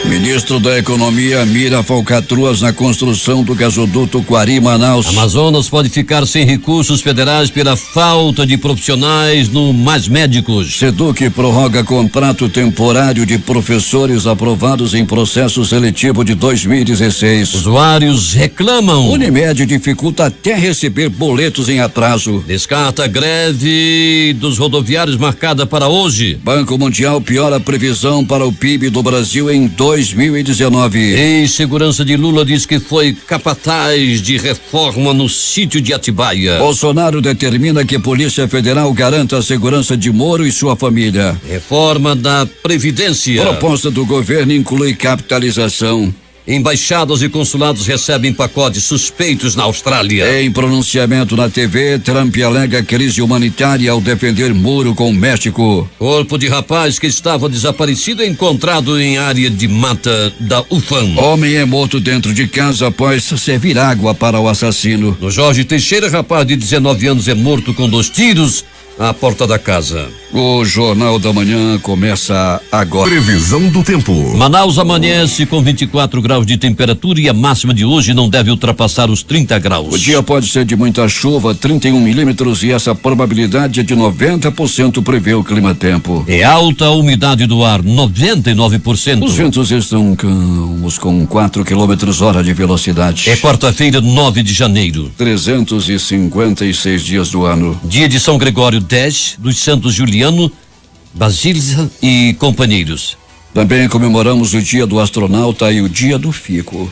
Ministro da Economia mira falcatruas na construção do gasoduto Quari-Manaus. Amazonas pode ficar sem recursos federais pela falta de profissionais no Mais Médicos. Seduc prorroga contrato temporário de professores aprovados em processo seletivo de 2016. Usuários reclamam. Unimed dificulta até receber boletos em atraso. Descarta greve dos rodoviários marcada para hoje. Banco Mundial piora a previsão para o PIB do Brasil em 2019. Ex-segurança de Lula diz que foi capataz de reforma no sítio de Atibaia. Bolsonaro determina que a Polícia Federal garanta a segurança de Moro e sua família. Reforma da Previdência. Proposta do governo inclui capitalização. Embaixadas e consulados recebem pacotes suspeitos na Austrália. Em pronunciamento na TV, Trump alega crise humanitária ao defender muro com o México. Corpo de rapaz que estava desaparecido é encontrado em área de mata da UFAM. Homem é morto dentro de casa após servir água para o assassino. No Jorge Teixeira, rapaz de 19 anos é morto com 2 tiros à porta da casa. O Jornal da Manhã começa agora. Previsão do tempo. Manaus amanhece com 24 graus de temperatura e a máxima de hoje não deve ultrapassar os 30 graus. O dia pode ser de muita chuva, 31 milímetros, e essa probabilidade é de 90%, prevê o Climatempo. É alta a umidade do ar, 99%. Os ventos estão calmos com 4 km/h de velocidade. É quarta-feira, 9 de janeiro. 356 dias do ano. Dia de São Gregório 10, dos Santos Juliano, Basílio e companheiros. Também comemoramos o dia do astronauta e o dia do fico.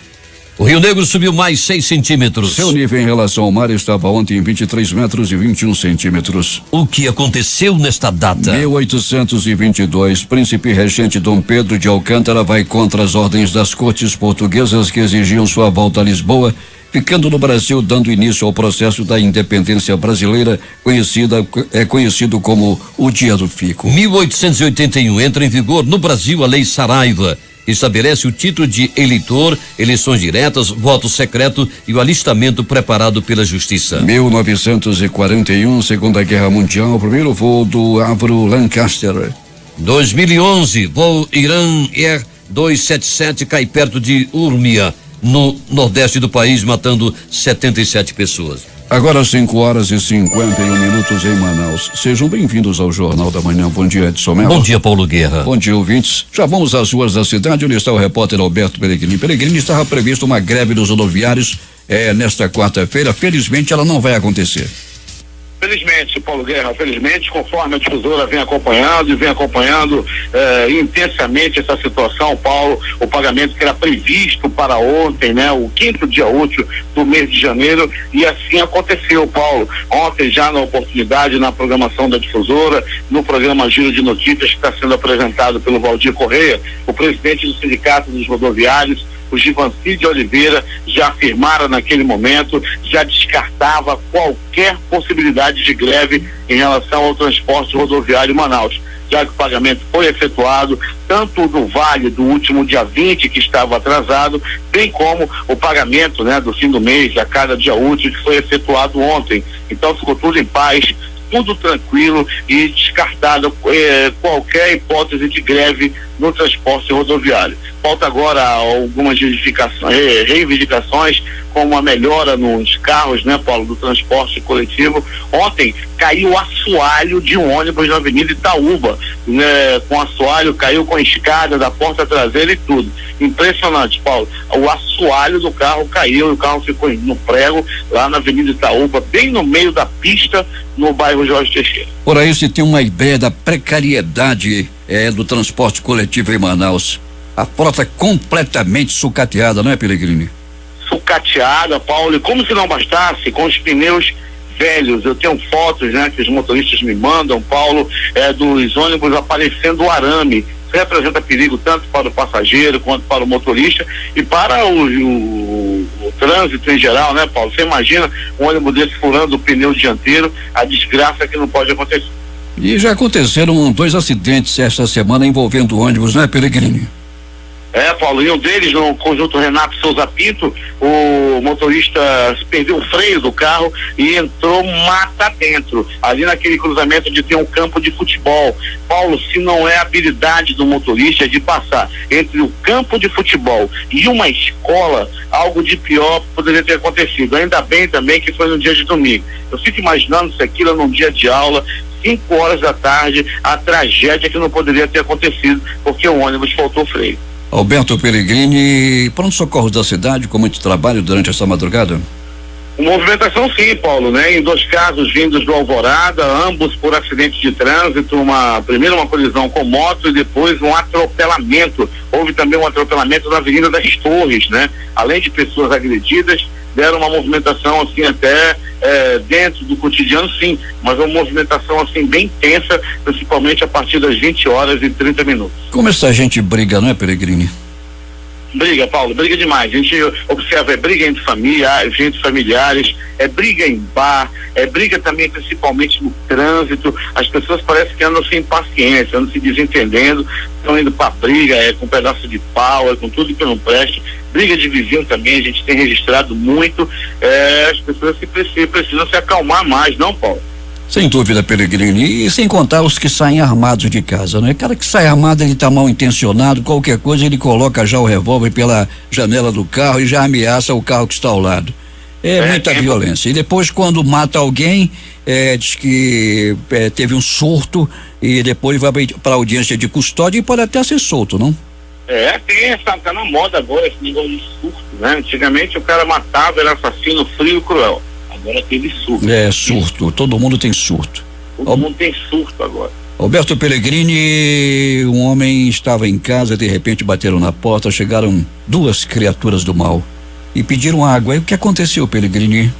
O Rio Negro subiu mais 6 centímetros. Seu nível em relação ao mar estava ontem em 23 metros e 21 centímetros. O que aconteceu nesta data? 1822, príncipe regente Dom Pedro de Alcântara vai contra as ordens das cortes portuguesas que exigiam sua volta a Lisboa, ficando no Brasil, dando início ao processo da independência brasileira, conhecido como o Dia do Fico. 1881 entra em vigor no Brasil a Lei Saraiva, que estabelece o título de eleitor, eleições diretas, voto secreto e o alistamento preparado pela Justiça. 1941, Segunda Guerra Mundial, o primeiro voo do Avro Lancaster. 2011, voo Irã Air 277 cai perto de Urmia, no nordeste do país, matando 77 pessoas. Agora 5h51 em Manaus. Sejam bem-vindos ao Jornal da Manhã. Bom dia, Edson Mello. Bom dia, Paulo Guerra. Bom dia, ouvintes. Já vamos às ruas da cidade, onde está o repórter Alberto Peregrini. Peregrini, estava previsto uma greve dos rodoviários nesta quarta-feira. Felizmente, ela não vai acontecer. Felizmente, Paulo Guerra, felizmente, conforme a difusora vem acompanhando intensamente essa situação, Paulo, o pagamento que era previsto para ontem, né, o 5º dia útil do mês de janeiro, e assim aconteceu, Paulo. Ontem, já na oportunidade, na programação da difusora, no programa Giro de Notícias, que está sendo apresentado pelo Valdir Correia, o presidente do Sindicato dos Rodoviários, o Givanci de Oliveira, já afirmara naquele momento, já descartava qualquer possibilidade de greve em relação ao transporte rodoviário em Manaus, já que o pagamento foi efetuado, tanto do vale do último dia 20, que estava atrasado, bem como o pagamento, né, do fim do mês, a cada dia útil, que foi efetuado ontem. Então ficou tudo em paz, tudo tranquilo e descartada qualquer hipótese de greve no transporte rodoviário. Falta agora algumas reivindicações, como a melhora nos carros, né, Paulo, do transporte coletivo. Ontem caiu assoalho de um ônibus na Avenida Itaúba, né, com assoalho, caiu com a escada da porta traseira e tudo. Impressionante, Paulo. O assoalho do carro caiu e o carro ficou no prego lá na Avenida Itaúba, bem no meio da pista, no bairro Jorge Teixeira. Por aí se tem uma ideia da precariedade do transporte coletivo em Manaus. A frota completamente sucateada, não é, Peregrini? Sucateada, Paulo, e como se não bastasse, com os pneus velhos. Eu tenho fotos, né, que os motoristas me mandam, Paulo, dos ônibus aparecendo arame. Isso representa perigo tanto para o passageiro quanto para o motorista e para o trânsito em geral, né, Paulo? Você imagina um ônibus desse furando o pneu dianteiro, a desgraça que não pode acontecer. E já aconteceram 2 acidentes esta semana envolvendo ônibus, né, Peregrini? Paulo, e um deles, no conjunto Renato Souza Pinto, o motorista perdeu o freio do carro e entrou mata dentro, ali naquele cruzamento onde tem um campo de futebol. Paulo, se não é a habilidade do motorista de passar entre o campo de futebol e uma escola, algo de pior poderia ter acontecido. Ainda bem também que foi no dia de domingo. Eu fico imaginando se aquilo num dia de aula, 5 horas da tarde, a tragédia que não poderia ter acontecido, porque o ônibus faltou freio. Alberto Peregrini, pronto-socorro da cidade, com muito trabalho durante essa madrugada? Movimentação sim, Paulo, né? Em 2 casos vindos do Alvorada, ambos por acidente de trânsito, primeiro uma colisão com moto e depois um atropelamento. Houve também um atropelamento na Avenida das Torres, né? Além de pessoas agredidas, deram uma movimentação assim até dentro do cotidiano, sim, mas uma movimentação assim bem intensa, principalmente a partir das 20h30. Como essa gente briga, não é, Peregrini? Briga, Paulo, briga demais. A gente observa, briga entre familiares, briga em bar, briga também principalmente no trânsito. As pessoas parecem que andam sem paciência, andam se desentendendo, estão indo pra briga, com um pedaço de pau, com tudo que não preste. Briga de vizinho também, a gente tem registrado muito. As pessoas precisam se acalmar mais, não, Paulo? Sem dúvida, Peregrini, e sem contar os que saem armados de casa, né? Cara que sai armado, ele tá mal intencionado, qualquer coisa ele coloca já o revólver pela janela do carro e já ameaça o carro que está ao lado. Muita violência. E depois, quando mata alguém, diz que teve um surto e depois vai para audiência de custódia e pode até ser solto, não? Tá na moda agora esse negócio de surto, né? Antigamente o cara matava, era assassino frio e cruel. Agora teve surto. Surto. Todo mundo tem surto. Todo mundo tem surto agora. Alberto Peregrini, um homem estava em casa, de repente bateram na porta, chegaram 2 criaturas do mal e pediram água. E o que aconteceu, Peregrini?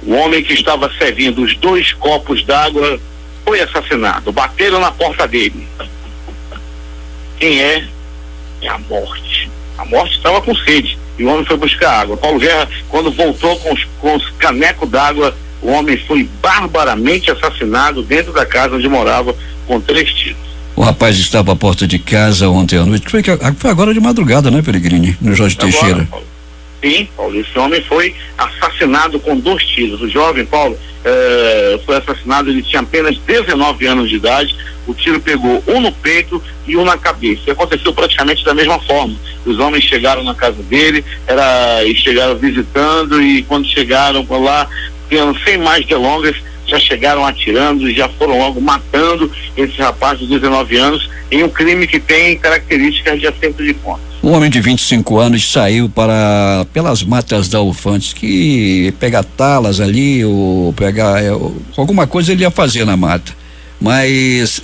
O homem que estava servindo os 2 copos d'água foi assassinado. Bateram na porta dele. Quem é? É a morte. A morte estava com sede e o homem foi buscar água. Paulo Guerra, quando voltou com os canecos d'água, o homem foi barbaramente assassinado dentro da casa onde morava, com 3 tiros. O rapaz estava à porta de casa ontem à noite. Foi agora de madrugada, né, Peregrini? No Jorge Teixeira. Paulo. Sim, Paulo. Esse homem foi assassinado com 2 tiros. O jovem, Paulo, foi assassinado, ele tinha apenas 19 anos de idade. O tiro pegou um no peito e um na cabeça. E aconteceu praticamente da mesma forma. Os homens chegaram na casa dele, e chegaram visitando, e quando chegaram por lá, sem mais delongas, já chegaram atirando e já foram logo matando esse rapaz de 19 anos em um crime que tem características de assento de contas. Um homem de 25 anos saiu pelas matas da Ufantes, que pegar talas ali ou pegar alguma coisa ele ia fazer na mata. Mas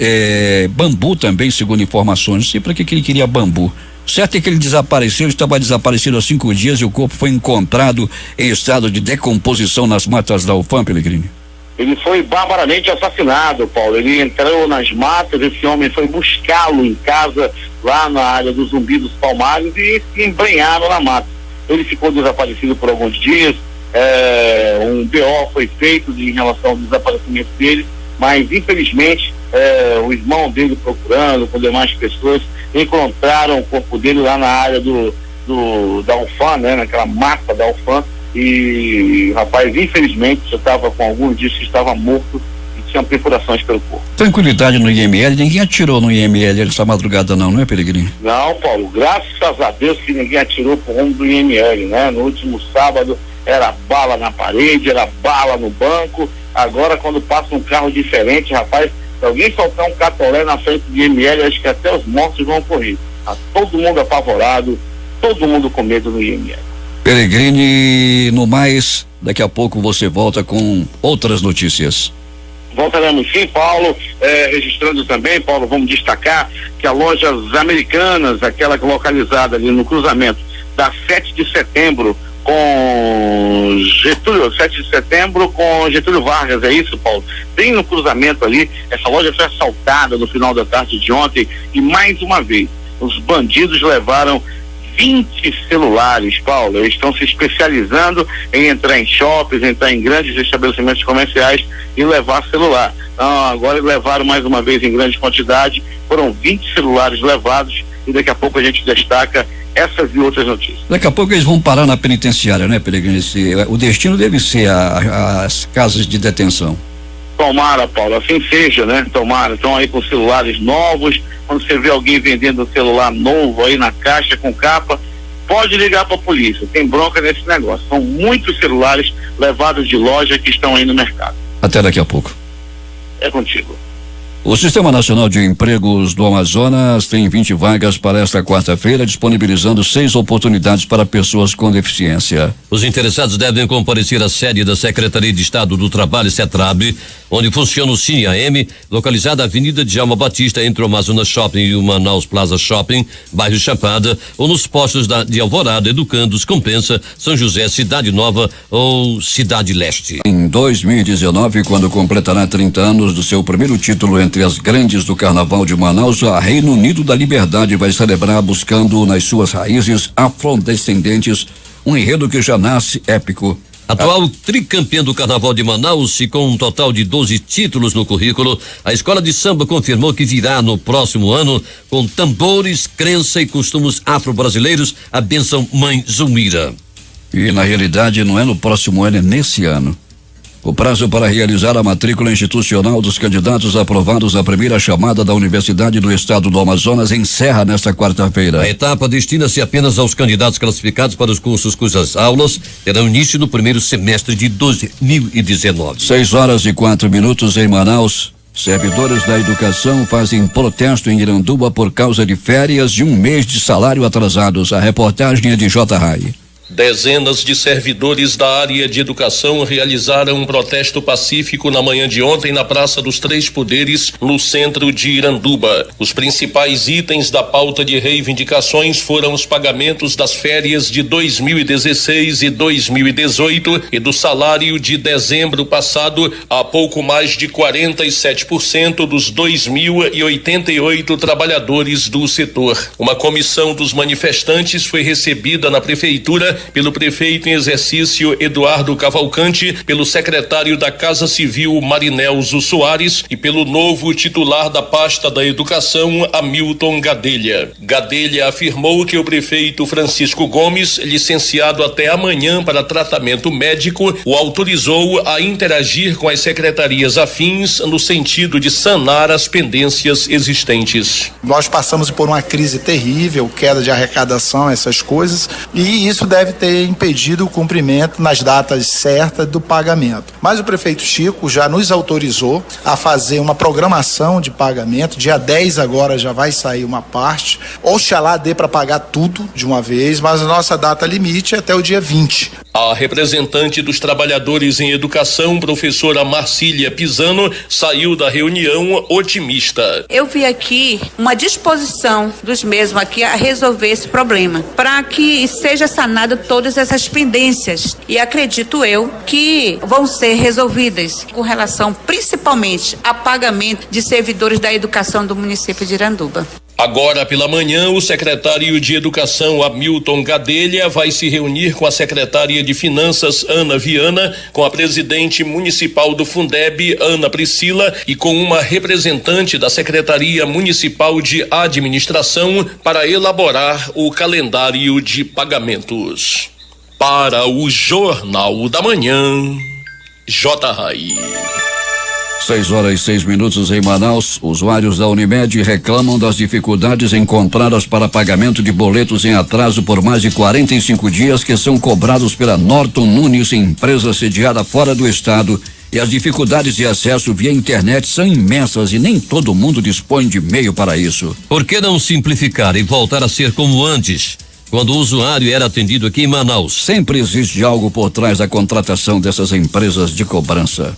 bambu também, segundo informações, não sei para que ele queria bambu. Certo é que ele desapareceu, estava desaparecido há 5 dias e o corpo foi encontrado em estado de decomposição nas matas da UFAM, Peregrini. Ele foi barbaramente assassinado, Paulo. Ele entrou nas matas, esse homem foi buscá-lo em casa, lá na área do Zumbi dos Palmares, e se embrenharam na mata. Ele ficou desaparecido por alguns dias, um BO foi feito em relação ao desaparecimento dele, mas infelizmente o irmão dele procurando com demais pessoas encontraram o corpo dele lá na área da UFAM, né, naquela mata da UFAM, e o rapaz infelizmente já estava com alguns dias que estava morto e tinha perfurações pelo corpo. Tranquilidade no IML, ninguém atirou no IML essa madrugada não é, Peregrini? Não, Paulo, graças a Deus que ninguém atirou por rumo do IML, né? No último sábado era bala na parede, era bala no banco. Agora quando passa um carro diferente, rapaz, se alguém soltar um catolé na frente do IML, acho que até os mortos vão correr. Tá todo mundo apavorado, todo mundo com medo no IML. Peregrini, no mais, daqui a pouco você volta com outras notícias. Voltaremos sim, Paulo, registrando também, Paulo, vamos destacar que a Lojas Americanas, aquela localizada ali no cruzamento da 7 de setembro com Getúlio Vargas, é isso, Paulo? Bem no cruzamento ali, essa loja foi assaltada no final da tarde de ontem e mais uma vez, os bandidos levaram 20 celulares, Paulo. Eles estão se especializando em entrar em shoppings, entrar em grandes estabelecimentos comerciais e levar celular. Agora levaram mais uma vez em grande quantidade, foram 20 celulares levados e daqui a pouco a gente destaca essas e outras notícias. Daqui a pouco eles vão parar na penitenciária, né, Peregrino? O destino deve ser as casas de detenção. Tomara, Paulo, assim seja, né? Tomara. Estão aí com celulares novos. Quando você vê alguém vendendo um celular novo aí na caixa com capa, pode ligar para a polícia. Tem bronca nesse negócio. São muitos celulares levados de loja que estão aí no mercado. Até daqui a pouco. É contigo. O Sistema Nacional de Empregos do Amazonas tem 20 vagas para esta quarta-feira, disponibilizando 6 oportunidades para pessoas com deficiência. Os interessados devem comparecer à sede da Secretaria de Estado do Trabalho, CETRAB, onde funciona o Cine AM, localizada na Avenida Djalma Batista, entre o Amazonas Shopping e o Manaus Plaza Shopping, bairro Chapada, ou nos postos de Alvorada, Educandos, Compensa, São José, Cidade Nova ou Cidade Leste. Em 2019, quando completará 30 anos do seu primeiro título entre as grandes do Carnaval de Manaus, a Reino Unido da Liberdade vai celebrar buscando nas suas raízes afrodescendentes um enredo que já nasce épico. Atual tricampeã do Carnaval de Manaus e com um total de 12 títulos no currículo, a escola de samba confirmou que virá no próximo ano com tambores, crença e costumes afro-brasileiros a bênção Mãe Zulmira. E na realidade não é no próximo ano, é nesse ano. O prazo para realizar a matrícula institucional dos candidatos aprovados à primeira chamada da Universidade do Estado do Amazonas encerra nesta quarta-feira. A etapa destina-se apenas aos candidatos classificados para os cursos cujas aulas terão início no primeiro semestre de 2019. 6h04 em Manaus. Servidores da educação fazem protesto em Iranduba por causa de férias e um mês de salário atrasados. A reportagem é de J. Rai. Dezenas de servidores da área de educação realizaram um protesto pacífico na manhã de ontem na Praça dos Três Poderes, no centro de Iranduba. Os principais itens da pauta de reivindicações foram os pagamentos das férias de 2016 e 2018 e do salário de dezembro passado a pouco mais de 47% dos 2.088 trabalhadores do setor. Uma comissão dos manifestantes foi recebida na prefeitura pelo prefeito em exercício Eduardo Cavalcante, pelo secretário da Casa Civil Marinelzo Soares e pelo novo titular da pasta da educação, Hamilton Gadelha. Gadelha afirmou que o prefeito Francisco Gomes, licenciado até amanhã para tratamento médico, o autorizou a interagir com as secretarias afins no sentido de sanar as pendências existentes. Nós passamos por uma crise terrível, queda de arrecadação, essas coisas, e isso deve ter impedido o cumprimento nas datas certas do pagamento. Mas o prefeito Chico já nos autorizou a fazer uma programação de pagamento. Dia 10 agora já vai sair uma parte. Oxalá dê para pagar tudo de uma vez, mas a nossa data limite é até o dia 20. A representante dos trabalhadores em educação, professora Marcília Pisano, saiu da reunião otimista. Eu vi aqui uma disposição dos mesmos aqui a resolver esse problema, para que seja sanado todas essas pendências, e acredito eu que vão ser resolvidas com relação principalmente a pagamento de servidores da educação do município de Iranduba. Agora pela manhã, o secretário de Educação, Hamilton Gadelha, vai se reunir com a secretária de Finanças, Ana Viana, com a presidente municipal do Fundeb, Ana Priscila, e com uma representante da Secretaria Municipal de Administração para elaborar o calendário de pagamentos. Para o Jornal da Manhã, J. Rai. 6h06 em Manaus. Usuários da Unimed reclamam das dificuldades encontradas para pagamento de boletos em atraso por mais de 45 dias que são cobrados pela Norton Nunes, empresa sediada fora do estado. E as dificuldades de acesso via internet são imensas e nem todo mundo dispõe de meio para isso. Por que não simplificar e voltar a ser como antes, quando o usuário era atendido aqui em Manaus? Sempre existe algo por trás da contratação dessas empresas de cobrança.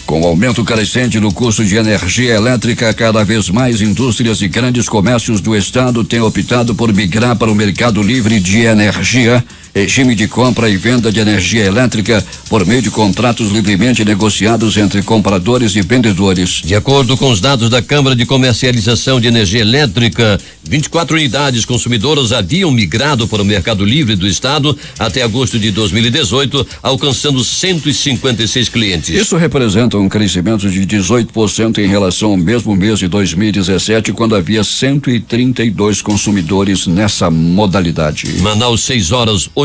Com o aumento crescente do custo de energia elétrica, cada vez mais indústrias e grandes comércios do estado têm optado por migrar para o mercado livre de energia regime de compra e venda de energia elétrica por meio de contratos livremente negociados entre compradores e vendedores. De acordo com os dados da Câmara de Comercialização de Energia Elétrica, 24 unidades consumidoras haviam migrado para o mercado livre do estado até agosto de 2018, alcançando 156 clientes. Isso representa um crescimento de 18% em relação ao mesmo mês de 2017, quando havia 132 consumidores nessa modalidade. Manaus, 6h08.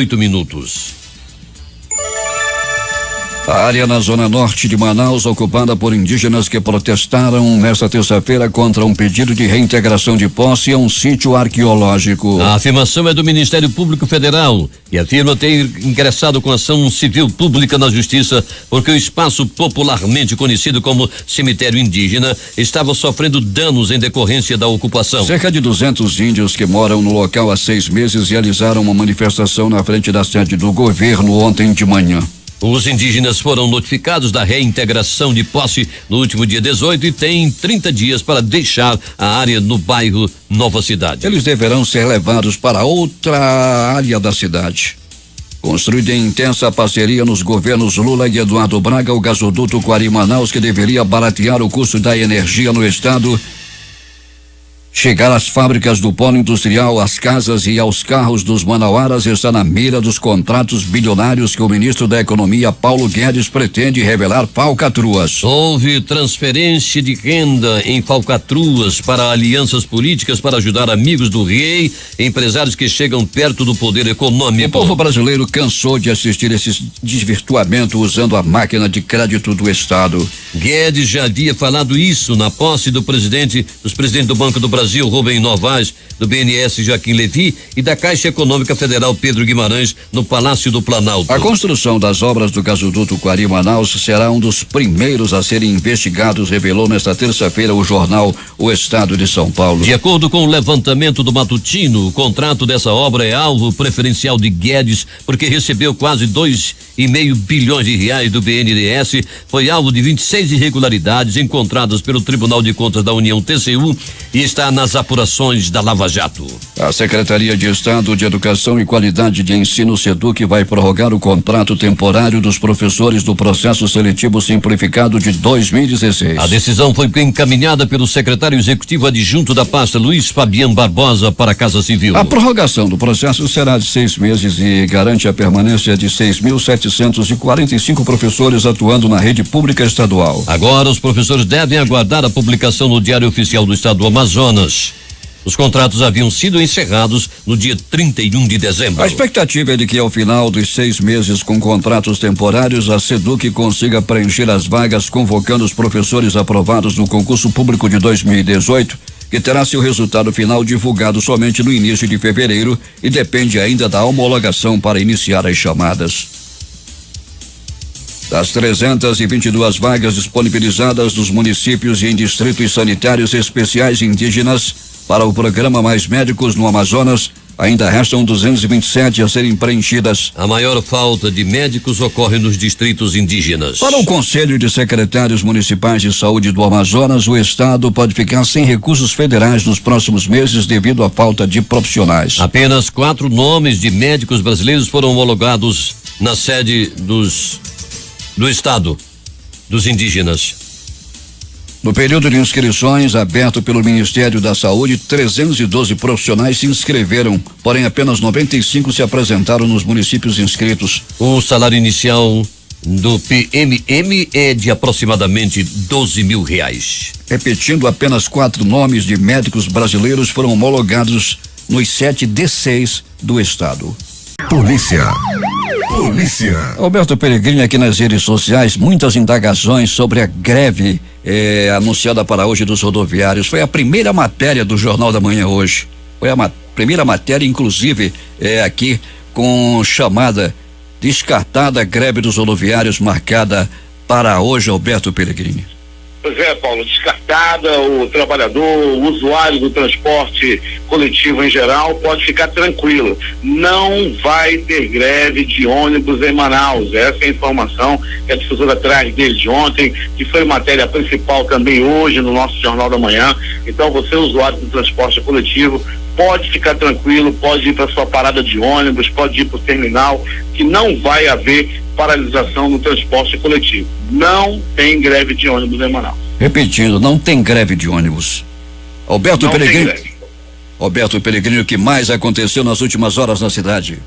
A área na zona norte de Manaus, ocupada por indígenas que protestaram nesta terça-feira contra um pedido de reintegração de posse a um sítio arqueológico. A afirmação é do Ministério Público Federal, que afirma ter ingressado com ação civil pública na Justiça porque o espaço popularmente conhecido como cemitério indígena estava sofrendo danos em decorrência da ocupação. Cerca de 200 índios que moram no local há 6 meses realizaram uma manifestação na frente da sede do governo ontem de manhã. Os indígenas foram notificados da reintegração de posse no último dia 18 e têm 30 dias para deixar a área no bairro Nova Cidade. Eles deverão ser levados para outra área da cidade. Construído em intensa parceria nos governos Lula e Eduardo Braga, o gasoduto Quari-Manaus, que deveria baratear o custo da energia no estado, chegar às fábricas do polo industrial, às casas e aos carros dos manauaras está na mira dos contratos bilionários que o ministro da Economia, Paulo Guedes, pretende revelar falcatruas. Houve transferência de renda em falcatruas para alianças políticas para ajudar amigos do rei, empresários que chegam perto do poder econômico. O povo brasileiro cansou de assistir esse desvirtuamento usando a máquina de crédito do Estado. Guedes já havia falado isso na posse dos presidentes do Banco do Brasil, Rubem Novaes, do BNS, Joaquim Levy, e da Caixa Econômica Federal, Pedro Guimarães, no Palácio do Planalto. A construção das obras do gasoduto Quari-Manaus será um dos primeiros a serem investigados, revelou nesta terça-feira o jornal O Estado de São Paulo. De acordo com o levantamento do Matutino, o contrato dessa obra é alvo preferencial de Guedes, porque recebeu quase 2,5 bilhões de reais do BNDES, foi alvo de 26 irregularidades encontradas pelo Tribunal de Contas da União, TCU, e está nas apurações da Lava Jato. A Secretaria de Estado de Educação e Qualidade de Ensino, SEDUC, vai prorrogar o contrato temporário dos professores do processo seletivo simplificado de 2016. A decisão foi encaminhada pelo secretário executivo adjunto da pasta, Luiz Fabiano Barbosa, para a Casa Civil. A prorrogação do processo será de 6 meses e garante a permanência de 6.745 professores atuando na rede pública estadual. Agora, os professores devem aguardar a publicação no Diário Oficial do Estado do Amazonas. Os contratos haviam sido encerrados no dia 31 de dezembro. A expectativa é de que ao final dos 6 meses com contratos temporários, a SEDUC consiga preencher as vagas, convocando os professores aprovados no concurso público de 2018, que terá seu resultado final divulgado somente no início de fevereiro e depende ainda da homologação para iniciar as chamadas. Das 322 vagas disponibilizadas nos municípios e em distritos sanitários especiais indígenas para o programa Mais Médicos no Amazonas, ainda restam 227 a serem preenchidas. A maior falta de médicos ocorre nos distritos indígenas. Para o Conselho de Secretários Municipais de Saúde do Amazonas, o estado pode ficar sem recursos federais nos próximos meses devido à falta de profissionais. Apenas 4 nomes de médicos brasileiros foram homologados na sede do estado dos indígenas. No período de inscrições aberto pelo Ministério da Saúde, 312 profissionais se inscreveram, porém apenas 95 se apresentaram nos municípios inscritos. O salário inicial do PMM é de aproximadamente R$12.000. Repetindo, apenas 4 nomes de médicos brasileiros foram homologados nos 7 D6 do estado. Polícia. Alberto Peregrini, aqui nas redes sociais, muitas indagações sobre a greve anunciada para hoje dos rodoviários. Foi a primeira matéria do Jornal da Manhã hoje. Foi a primeira matéria, inclusive, aqui com chamada descartada greve dos rodoviários marcada para hoje, Alberto Peregrini. Pois é, Paulo, descartada, o trabalhador, o usuário do transporte coletivo em geral pode ficar tranquilo. Não vai ter greve de ônibus em Manaus. Essa é a informação que a difusora traz desde ontem, que foi matéria principal também hoje no nosso Jornal da Manhã. Então, você, usuário do transporte coletivo, pode ficar tranquilo, pode ir para sua parada de ônibus, pode ir para o terminal, que não vai haver paralisação no transporte coletivo. Não tem greve de ônibus em Manaus. Repetindo, não tem greve de ônibus. Alberto Peregrino, o que mais aconteceu nas últimas horas na cidade?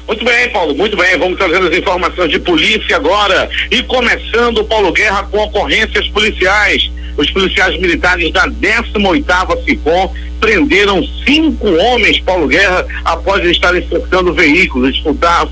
Muito bem, Paulo, muito bem. Vamos trazendo as informações de polícia agora. E começando, Paulo Guerra, com ocorrências policiais. Os policiais militares da 18ª SICOM prenderam 5 homens, Paulo Guerra, após estarem furtando veículos. Eles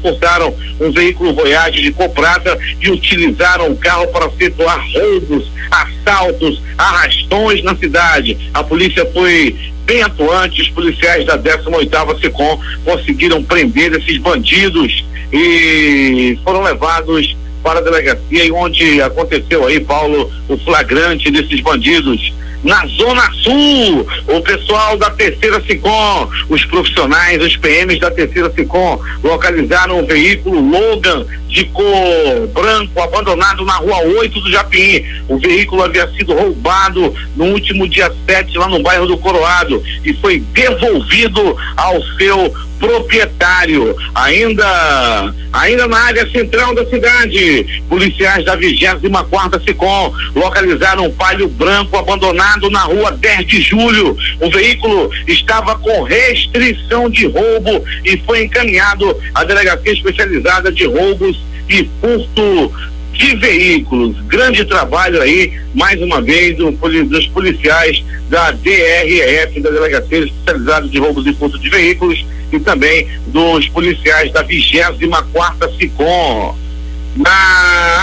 furtaram um veículo Voyage de cor prata e utilizaram o carro para efetuar roubos, assaltos, arrastões na cidade. A polícia foi bem atuante, os policiais da 18ª SICOM conseguiram prender esses bandidos e foram levados para a delegacia, onde aconteceu aí, Paulo, o flagrante desses bandidos. Na Zona Sul, o pessoal da 3ª SICOM, os profissionais, os PMs da 3ª SICOM, localizaram um veículo Logan de cor branco abandonado na Rua 8 do Japim. O veículo havia sido roubado no último dia 7 lá no bairro do Coroado e foi devolvido ao seu proprietário. Ainda na área central da cidade, policiais da 24ª SICOM localizaram um Palio branco abandonado na Rua 10 de Julho. O veículo estava com restrição de roubo e foi encaminhado à Delegacia Especializada de Roubos e Furto de Veículos. Grande trabalho aí, mais uma vez, dos policiais da DREF, da Delegacia Especializada de Roubos e Furto de Veículos, e também dos policiais da 24ª SICOM. Na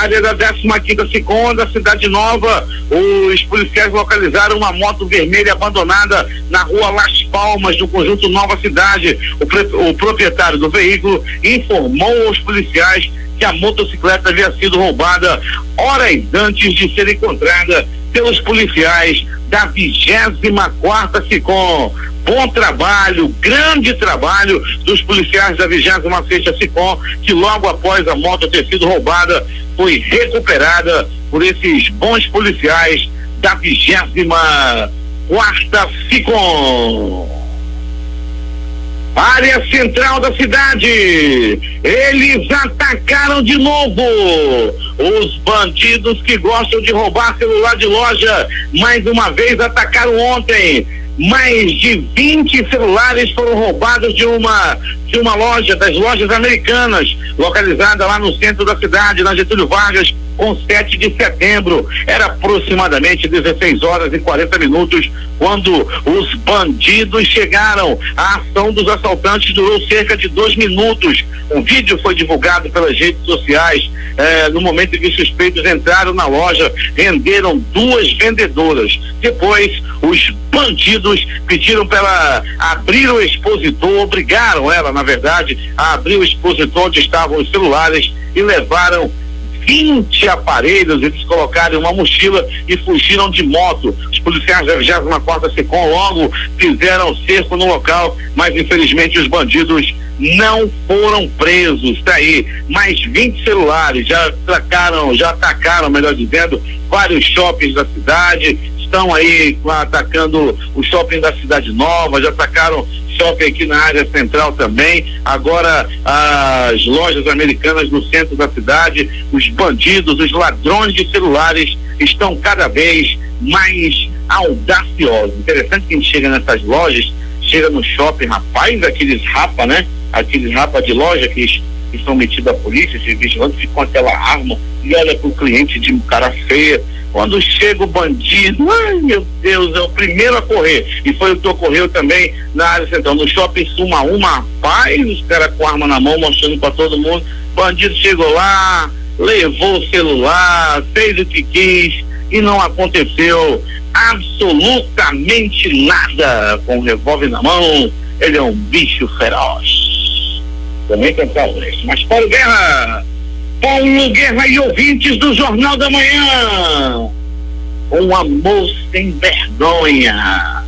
área da 15ª SICOM da Cidade Nova, os policiais localizaram uma moto vermelha abandonada na Rua Las Palmas, no conjunto Nova Cidade. O proprietário do veículo informou aos policiais que a motocicleta havia sido roubada horas antes de ser encontrada pelos policiais da 24ª SICOM. Bom trabalho, grande trabalho dos policiais da 26ª SICOM, que logo após a moto ter sido roubada, foi recuperada por esses bons policiais da 24ª SICOM. Área central da cidade, eles atacaram de novo. Os bandidos que gostam de roubar celular de loja, mais uma vez atacaram ontem. Mais de 20 celulares foram roubados de uma loja, das lojas Americanas, localizada lá no centro da cidade, na Getúlio Vargas, com 7 de setembro. Era aproximadamente 16h40 quando os bandidos chegaram. A ação dos assaltantes durou cerca de 2 minutos. Um vídeo foi divulgado pelas redes sociais. No momento em que os suspeitos entraram na loja, renderam 2 vendedoras. Depois, os bandidos pediram para ela abrir o expositor, obrigaram ela, na verdade, a abrir o expositor onde estavam os celulares e levaram 20 aparelhos. Eles colocaram em uma mochila e fugiram de moto. Os policiais da 24ª SICOM logo fizeram cerco no local, mas infelizmente os bandidos não foram presos. Tá aí, mais 20 celulares, já atacaram, melhor dizendo, vários shoppings da cidade. Estão aí atacando o shopping da Cidade Nova, já atacaram shopping aqui na área central também. Agora as lojas Americanas no centro da cidade. Os bandidos, os ladrões de celulares estão cada vez mais audaciosos. Interessante que a gente chega nessas lojas, chega no shopping, rapaz, aqueles rapa, né? Aqueles rapa de loja que são metidos à polícia, esses vigilantes ficam com aquela arma e olha pro cliente de cara feia. Quando chega o bandido, ai meu Deus, é o primeiro a correr. E foi o que ocorreu também na área central, no shopping Suma Uma, rapaz, os caras com arma na mão mostrando para todo mundo. Bandido chegou lá, levou o celular, fez o que quis e não aconteceu absolutamente nada. Com o revólver na mão, ele é um bicho feroz. Também tem problema. Mas Paulo Guerra e ouvintes do Jornal da Manhã, uma moça sem vergonha,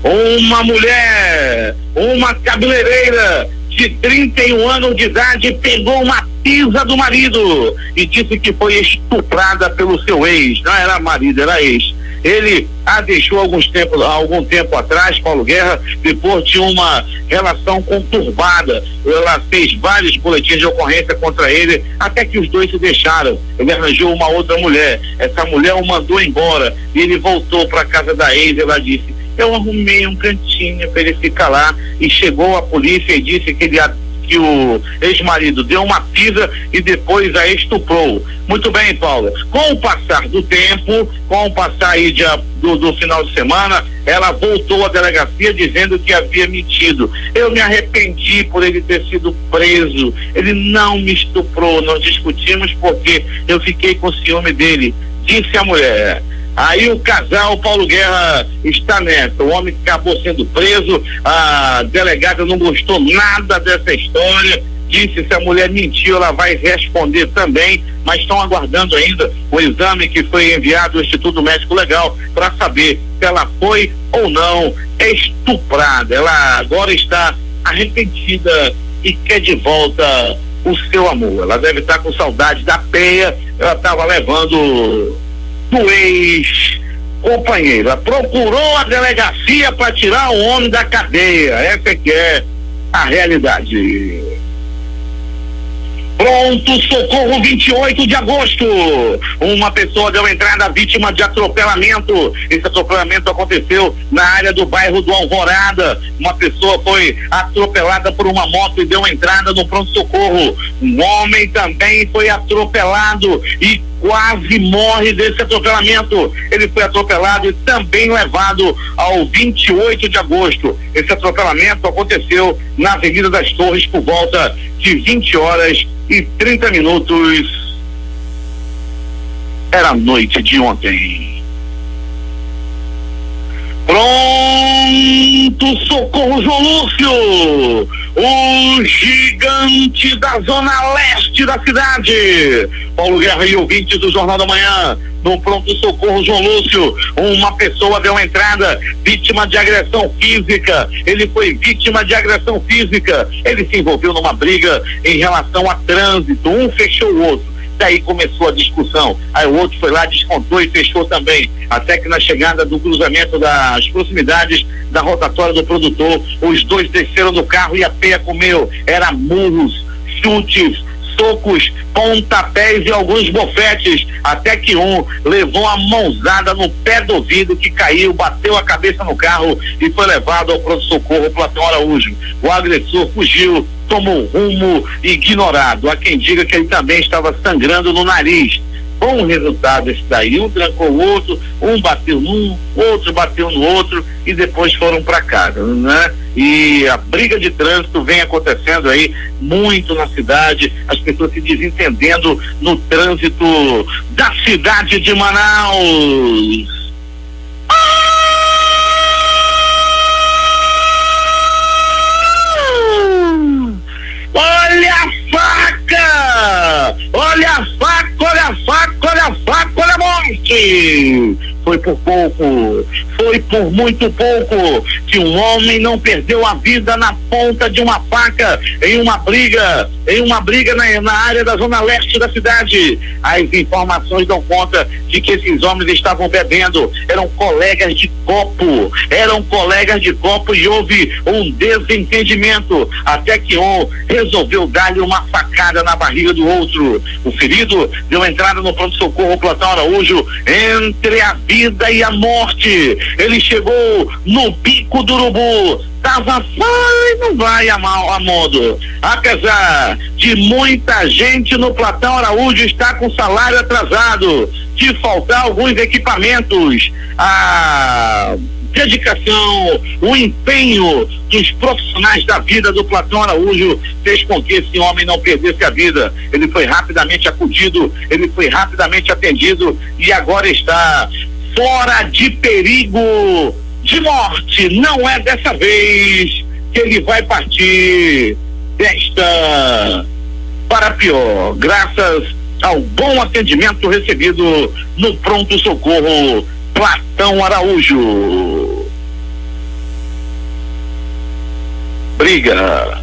uma mulher, uma cabeleireira de 31 anos de idade pegou uma pisa do marido e disse que foi estuprada pelo seu ex. Não era marido, era ex. Ele a deixou algum tempo atrás, Paulo Guerra, depois de uma relação conturbada. Ela fez vários boletins de ocorrência contra ele, até que os dois se deixaram. Ele arranjou uma outra mulher. Essa mulher o mandou embora e ele voltou para casa da ex. Ela disse: eu arrumei um cantinho para ele ficar lá. E chegou a polícia e disse que o ex-marido deu uma pisa e depois a estuprou. Muito bem, Paula. Com o passar do tempo, com o passar aí do final de semana, ela voltou à delegacia dizendo que havia mentido. Eu me arrependi por ele ter sido preso. Ele não me estuprou. Nós discutimos porque eu fiquei com ciúme dele, disse a mulher. Aí o casal, Paulo Guerra, está nessa. O homem acabou sendo preso, a delegada não gostou nada dessa história, disse: se a mulher mentiu, ela vai responder também, mas estão aguardando ainda o exame que foi enviado ao Instituto Médico Legal para saber se ela foi ou não estuprada. Ela agora está arrependida e quer de volta o seu amor. Ela deve estar com saudade da peia, ela estava levando do ex-companheiro. Procurou a delegacia para tirar o homem da cadeia. Essa que é a realidade. Pronto socorro, 28 de agosto. Uma pessoa deu entrada vítima de atropelamento. Esse atropelamento aconteceu na área do bairro do Alvorada. Uma pessoa foi atropelada por uma moto e deu entrada no pronto socorro. Um homem também foi atropelado e quase morre desse atropelamento. Ele foi atropelado e também levado ao 28 de agosto. Esse atropelamento aconteceu na Avenida das Torres por volta de 20h30. Era a noite de ontem. Pronto socorro, João Lúcio, o gigante da zona leste da cidade. Paulo Guerra e ouvintes do Jornal da Manhã. No pronto socorro, João Lúcio, uma pessoa deu entrada vítima de agressão física. Ele foi vítima de agressão física. Ele se envolveu numa briga em relação a trânsito. Um fechou o outro. Daí começou a discussão. Aí o outro foi lá, descontou e fechou também. Até que na chegada do cruzamento das proximidades da rotatória do produtor, os dois desceram do carro e a peia comeu. Era murros, chutes, socos, pontapés e alguns bofetes, até que um levou a mãozada no pé do vidro que caiu, bateu a cabeça no carro e foi levado ao pronto-socorro Platão Araújo. O agressor fugiu, tomou rumo ignorado. Há quem diga que ele também estava sangrando no nariz. Bom resultado esse daí. Um trancou o outro, um bateu num, outro bateu no outro e depois foram para casa, né? E a briga de trânsito vem acontecendo aí muito na cidade, as pessoas se desentendendo no trânsito da cidade de Manaus. Olha a faca! Olha a faca, olha a faca, olha a faca, olha a morte! Foi por pouco, foi por muito pouco que um homem não perdeu a vida na ponta de uma faca em uma briga na área da zona leste da cidade. As informações dão conta de que esses homens estavam bebendo, eram colegas de copo e houve um desentendimento, até que um resolveu dar-lhe uma facada na barriga do outro. O ferido deu entrada no pronto-socorro Platão Araújo entre a vida e a morte. Ele chegou no Bico do Urubu, tava não vai a modo. Apesar de muita gente no Platão Araújo estar com salário atrasado, de faltar alguns equipamentos, a dedicação, o empenho dos profissionais da vida do Platão Araújo fez com que esse homem não perdesse a vida. Ele foi rapidamente acudido, ele foi rapidamente atendido e agora está fora de perigo de morte. Não é dessa vez que ele vai partir desta para pior, graças ao bom atendimento recebido no pronto-socorro Platão Araújo. Briga.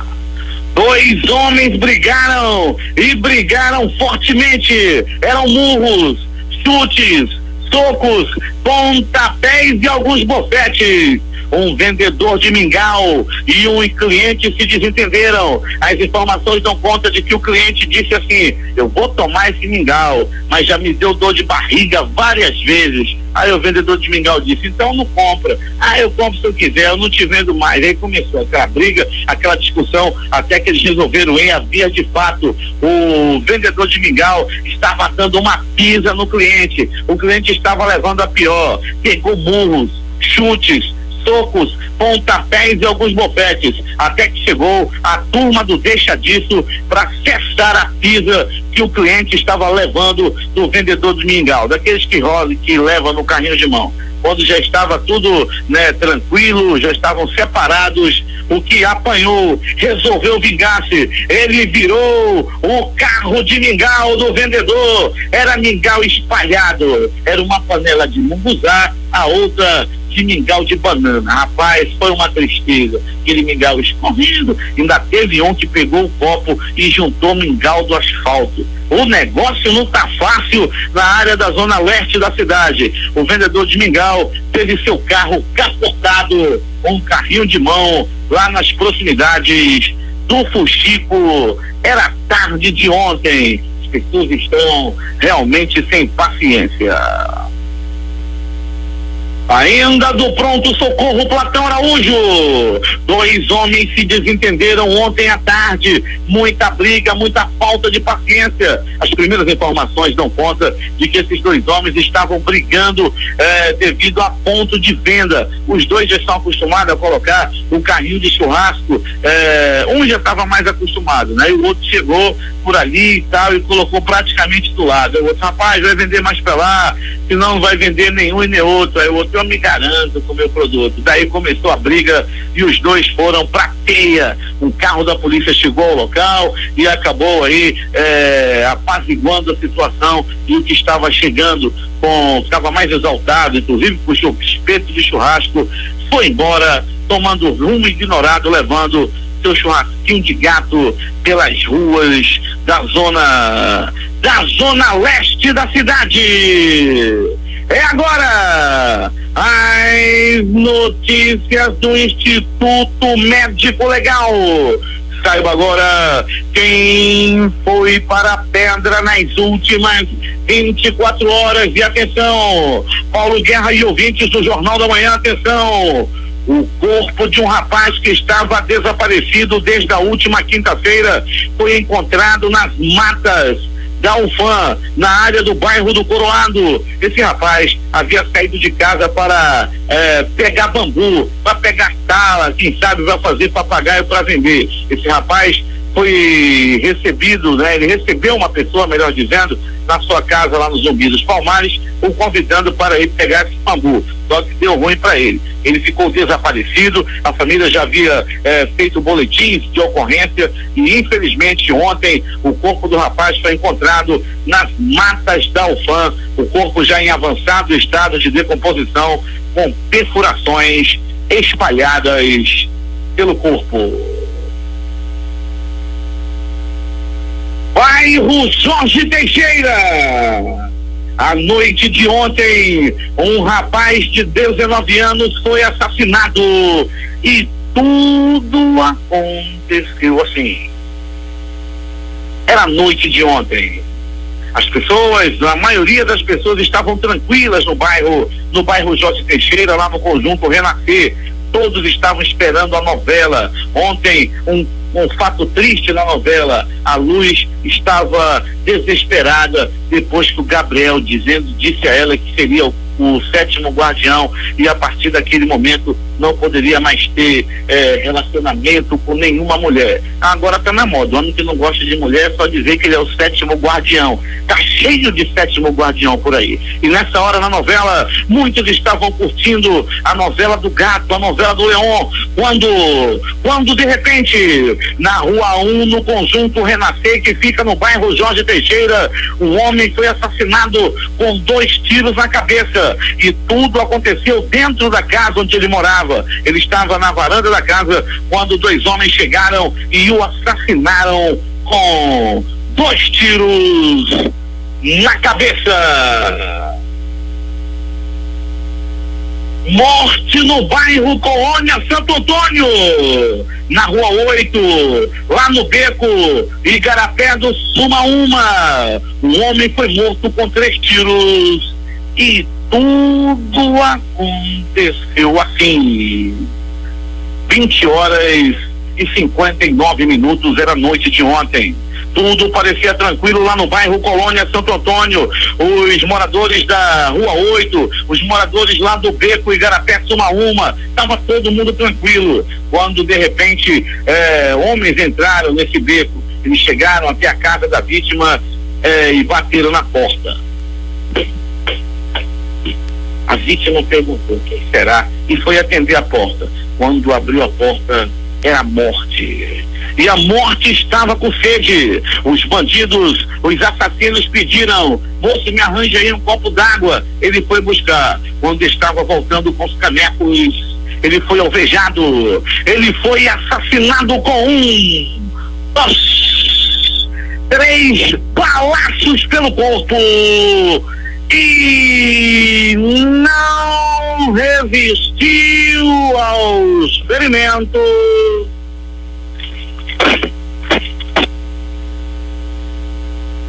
Dois homens brigaram e brigaram fortemente. Eram murros, chutes, socos, pontapés e alguns bofetes. Um vendedor de mingau e um cliente se desentenderam. As informações dão conta de que o cliente disse assim: eu vou tomar esse mingau, mas já me deu dor de barriga várias vezes. Aí o vendedor de mingau disse: então não compra. Eu compro se eu quiser, eu não te vendo mais. Aí começou aquela briga, aquela discussão, até que eles resolveram ir a via de fato. O vendedor de mingau estava dando uma pisa no cliente. O cliente estava levando a pior. Pegou murros, chutes, socos, pontapés e alguns bofetes, até que chegou a turma do deixa disso para cessar a pisa que o cliente estava levando do vendedor de mingau, daqueles que leva no carrinho de mão. Quando já estava tudo, né, tranquilo, já estavam separados, o que apanhou resolveu vingar-se. Ele virou o carro de mingau do vendedor. Era mingau espalhado, era uma panela de munguzá, a outra de mingau de banana. Rapaz, foi uma tristeza, aquele mingau escorrendo. Ainda teve um que pegou o copo e juntou mingau do asfalto. O negócio não tá fácil na área da zona leste da cidade. O vendedor de mingau teve seu carro capotado com um carrinho de mão lá nas proximidades do Fuxico. Era tarde de ontem. As pessoas estão realmente sem paciência. Ainda do pronto-socorro, Platão Araújo. 2 homens se desentenderam ontem à tarde. Muita briga, muita falta de paciência. As primeiras informações dão conta de que esses 2 homens estavam brigando devido a ponto de venda. Os dois já estão acostumados a colocar um carrinho de churrasco. Um já estava mais acostumado, né? E o outro chegou por ali e tal e colocou praticamente do lado. O outro: rapaz, vai vender mais pra lá, senão não vai vender nenhum e nem outro. Aí o outro: eu me garanto com o meu produto. Daí começou a briga e os dois foram pra teia. Um carro da polícia chegou ao local e acabou aí apaziguando a situação, e o que estava chegando ficava mais exaltado, inclusive com o espeto de churrasco, foi embora tomando rumo ignorado, levando seu churrasquinho de gato pelas ruas da zona leste da cidade. É agora as notícias do Instituto Médico Legal. Saiba agora quem foi para a pedra nas últimas 24 horas. E atenção, Paulo Guerra e ouvintes do Jornal da Manhã, atenção. O corpo de um rapaz que estava desaparecido desde a última quinta-feira foi encontrado nas matas da UFAM, na área do bairro do Coroado. Esse rapaz havia saído de casa para pegar bambu, para pegar tala, quem sabe vai fazer papagaio para vender. Esse rapaz foi recebido, né? Ele recebeu uma pessoa, melhor dizendo, na sua casa lá no Zumbi dos Palmares, o convidando para ir pegar esse bambu. Só que deu ruim para ele. Ele ficou desaparecido, a família já havia feito boletins de ocorrência e infelizmente ontem o corpo do rapaz foi encontrado nas matas da UFAM, o corpo já em avançado estado de decomposição, com perfurações espalhadas pelo corpo. Bairro Jorge Teixeira. À noite de ontem, um rapaz de 19 anos foi assassinado e tudo aconteceu assim. Era a noite de ontem. As pessoas, a maioria das pessoas estavam tranquilas no bairro Jorge Teixeira, lá no Conjunto Renascer. Todos estavam esperando a novela. Ontem, um fato triste na novela. A Luz estava desesperada depois que o Gabriel disse a ela que seria o 7º guardião, e a partir daquele momento não poderia mais ter relacionamento com nenhuma mulher. Agora tá na moda, o homem que não gosta de mulher é só dizer que ele é o 7º guardião. Tá cheio de 7º guardião por aí. E nessa hora na novela, muitos estavam curtindo a novela do gato, a novela do leão, quando de repente, na Rua 1, no Conjunto Renascer, que fica no bairro Jorge Teixeira, um homem foi assassinado com 2 tiros na cabeça. E tudo aconteceu dentro da casa onde ele morava. Ele estava na varanda da casa quando 2 homens chegaram e o assassinaram com 2 tiros na cabeça. Morte no bairro Colônia Santo Antônio, na Rua 8, lá no Beco Igarapé do Sumaúma. Um homem foi morto com 3 tiros e tudo aconteceu assim. 20h59, era a noite de ontem. Tudo parecia tranquilo lá no bairro Colônia Santo Antônio. Os moradores da Rua 8, os moradores lá do Beco Igarapé Sumaúma, estava todo mundo tranquilo. Quando de repente homens entraram nesse beco, eles chegaram até a casa da vítima e bateram na porta. A vítima perguntou quem será e foi atender a porta. Quando abriu a porta, era a morte. E a morte estava com sede. Os bandidos, os assassinos pediram: moço, me arranja aí um copo d'água. Ele foi buscar. Quando estava voltando com os canecos, ele foi alvejado. Ele foi assassinado com 3 balaços pelo corpo. E não resistiu aos ferimentos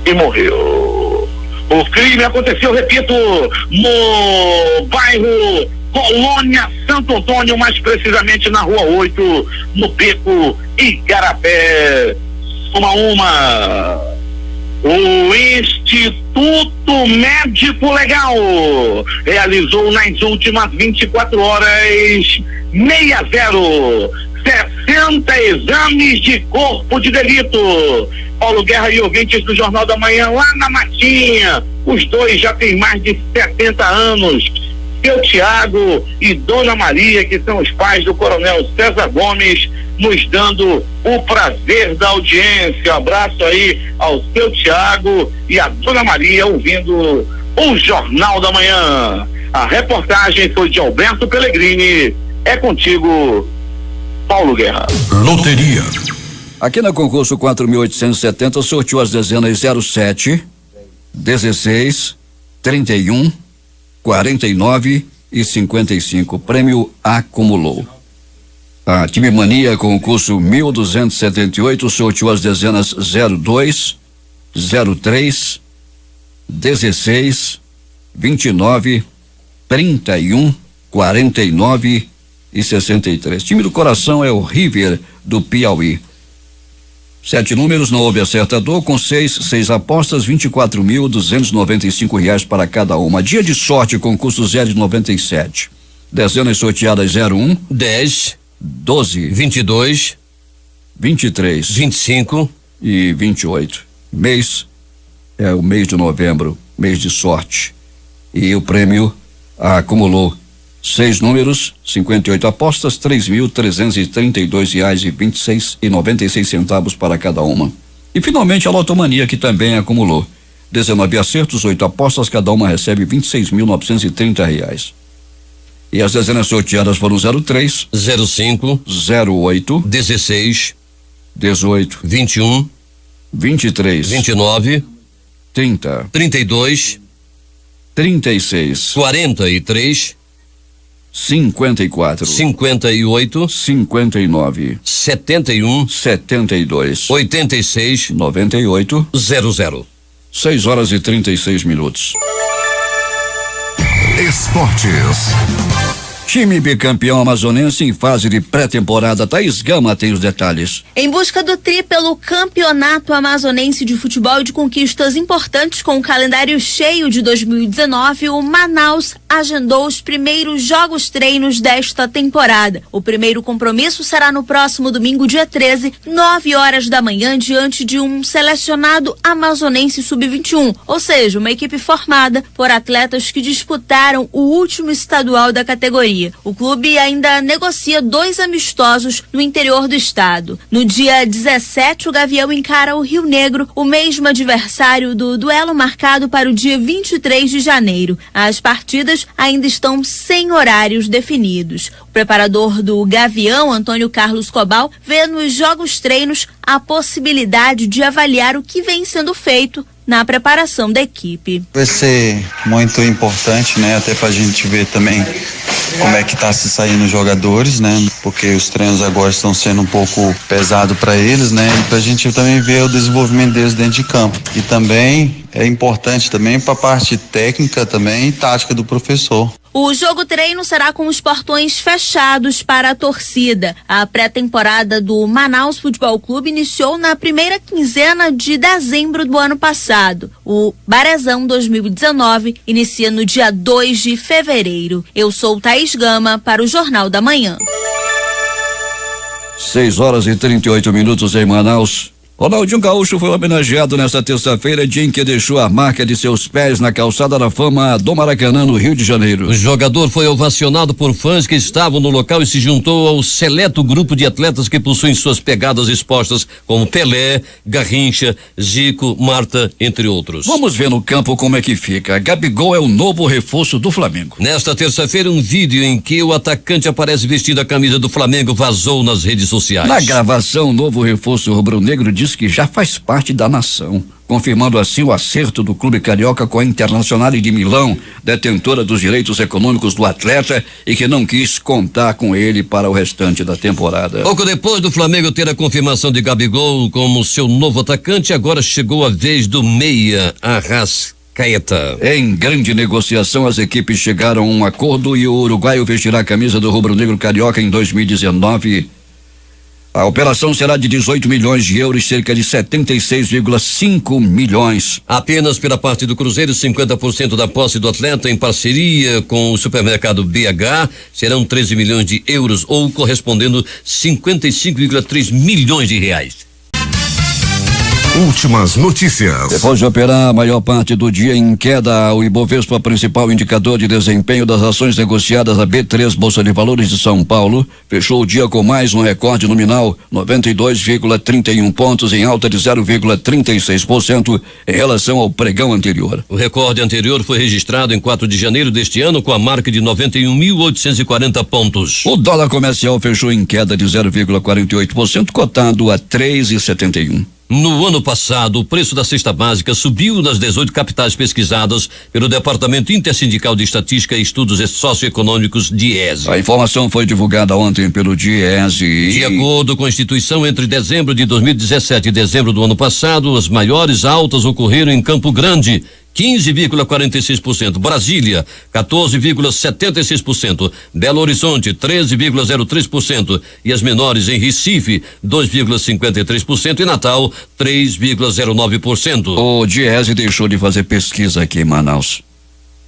e morreu. O crime aconteceu, repito, no bairro Colônia Santo Antônio, mais precisamente na Rua 8, no Beco Igarapé Sumaúma. O Instituto Médico Legal realizou nas últimas 24 horas 60 exames de corpo de delito. Paulo Guerra e ouvintes do Jornal da Manhã, lá na Matinha, os dois já têm mais de 70 anos. Seu Tiago e Dona Maria, que são os pais do Coronel César Gomes, nos dando o prazer da audiência. Abraço aí ao seu Tiago e a Dona Maria ouvindo o Jornal da Manhã. A reportagem foi de Alberto Pellegrini. É contigo, Paulo Guerra. Loteria. Aqui na concurso 4.870 sorteou as dezenas 07, 16, 31, 49 e 55. Prêmio acumulou. A Time Mania, concurso 1278, sorteou as dezenas 02, 03, 16, 29, 31, 49 e 63. Time do coração é o River do Piauí. 7 números, não houve acertador, com 6 apostas, R$24.295 para cada uma. Dia de sorte, concurso 097. Dezenas sorteadas 01, 10, 12, 22, 23, 25 e 28. Mês é o mês de novembro, mês de sorte. E o prêmio acumulou 6 números, 58 apostas, R$3.332,26,96 para cada uma. E finalmente a Lotomania, que também acumulou 19 acertos, 8 apostas, cada uma recebe R$26.930. E as dezenas sorteadas foram 03, 05, 08, 16, 18, 21, 23, 29, 30, 32, 36, 43, 54, 58, 59, 71, 72, 86, 98, 00. 6h36. Esportes. Time bicampeão amazonense em fase de pré-temporada. Thaís Gama tem os detalhes. Em busca do tri pelo Campeonato Amazonense de Futebol e de conquistas importantes com o calendário cheio de 2019, o Manaus agendou os primeiros jogos-treinos desta temporada. O primeiro compromisso será no próximo domingo, dia 13, 9 horas da manhã, diante de um selecionado amazonense sub-21, ou seja, uma equipe formada por atletas que disputaram o último estadual da categoria. O clube ainda negocia 2 amistosos no interior do estado. No dia 17, o Gavião encara o Rio Negro, o mesmo adversário do duelo marcado para o dia 23 de janeiro. As partidas ainda estão sem horários definidos. O preparador do Gavião, Antônio Carlos Cobal, vê nos jogos treinos a possibilidade de avaliar o que vem sendo feito na preparação da equipe. Vai ser muito importante, né? Até pra gente ver também como é que tá se saindo os jogadores, né? Porque os treinos agora estão sendo um pouco pesado para eles, né? E pra gente também ver o desenvolvimento deles dentro de campo. E também é importante também para a parte técnica também e tática do professor. O jogo treino será com os portões fechados para a torcida. A pré-temporada do Manaus Futebol Clube iniciou na primeira quinzena de dezembro do ano passado. O Barezão 2019 inicia no dia 2 de fevereiro. Eu sou Thaís Gama para o Jornal da Manhã. 6h38 em Manaus. Ronaldinho Gaúcho foi homenageado nesta terça-feira, dia em que deixou a marca de seus pés na calçada da fama do Maracanã, no Rio de Janeiro. O jogador foi ovacionado por fãs que estavam no local e se juntou ao seleto grupo de atletas que possuem suas pegadas expostas, como Pelé, Garrincha, Zico, Marta, entre outros. Vamos ver no campo como é que fica. Gabigol é o novo reforço do Flamengo. Nesta terça-feira, um vídeo em que o atacante aparece vestindo a camisa do Flamengo vazou nas redes sociais. Na gravação, o novo reforço rubro-negro diz que já faz parte da nação, confirmando assim o acerto do clube carioca com a Internacional de Milão, detentora dos direitos econômicos do atleta e que não quis contar com ele para o restante da temporada. Pouco depois do Flamengo ter a confirmação de Gabigol como seu novo atacante, agora chegou a vez do meia Arrascaeta. Em grande negociação, as equipes chegaram a um acordo e o uruguaio vestirá a camisa do rubro-negro carioca em 2019. A operação será de 18 milhões de euros, cerca de 76,5 milhões. Apenas pela parte do Cruzeiro, 50% da posse do atleta em parceria com o supermercado BH serão 13 milhões de euros, ou correspondendo 55,3 milhões de reais. Últimas notícias. Depois de operar a maior parte do dia em queda, o Ibovespa, principal indicador de desempenho das ações negociadas da B3 Bolsa de Valores de São Paulo, fechou o dia com mais um recorde nominal, 92,31 pontos, em alta de 0,36% em relação ao pregão anterior. O recorde anterior foi registrado em 4 de janeiro deste ano com a marca de 91.840 pontos. O dólar comercial fechou em queda de 0,48%, cotado a 3,71. No ano passado, o preço da cesta básica subiu nas 18 capitais pesquisadas pelo Departamento Intersindical de Estatística e Estudos Socioeconômicos, DIESE. A informação foi divulgada ontem pelo DIESE. De acordo com a instituição, entre dezembro de 2017 e dezembro do ano passado, as maiores altas ocorreram em Campo Grande, 15,46%, Brasília, 14,76%, Belo Horizonte, 13,03% e as menores em Recife, 2,53% e Natal, 3,09%. O DIESE deixou de fazer pesquisa aqui em Manaus.